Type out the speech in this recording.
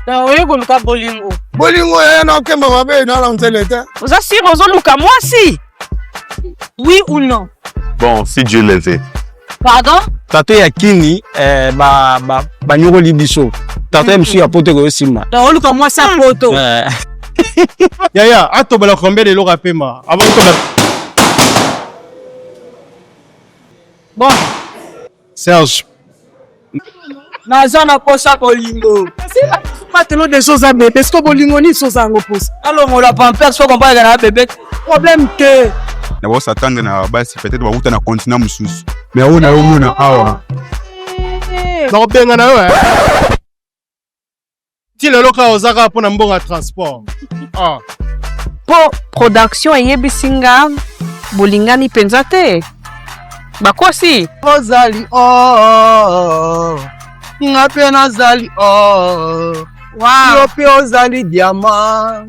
oyo koluka bolingo. Bolingo na okemba mabe na la nzelete. Oza si ozoluka mwasi? Oui ou non? Bon, si Dieu le veut. Pardon? Tato ya kini ba nyokoli biso. Tato ya msu ya poto ko sima. Oluka mwasi a poto. Yaya, ato bala kombe de loka pema. Avant to Bon. Serge. Naza na posa bolingo. Maintenant des choses à bébé, est-ce que bolingo ni choses à ngopos? Alors on la pampers faut qu'on parle na bébé. Problème que Na boss attendre na basi peut-être ba uta na continent mususu. Mais on a eu na awa. Na benga na yo. Ti le loka ozaka pona mbonga transport. Ah. Po production eyebisinga bolingani penza te. Bakosi Ozali oh ngape nazali oh wow yo pe ozali diamant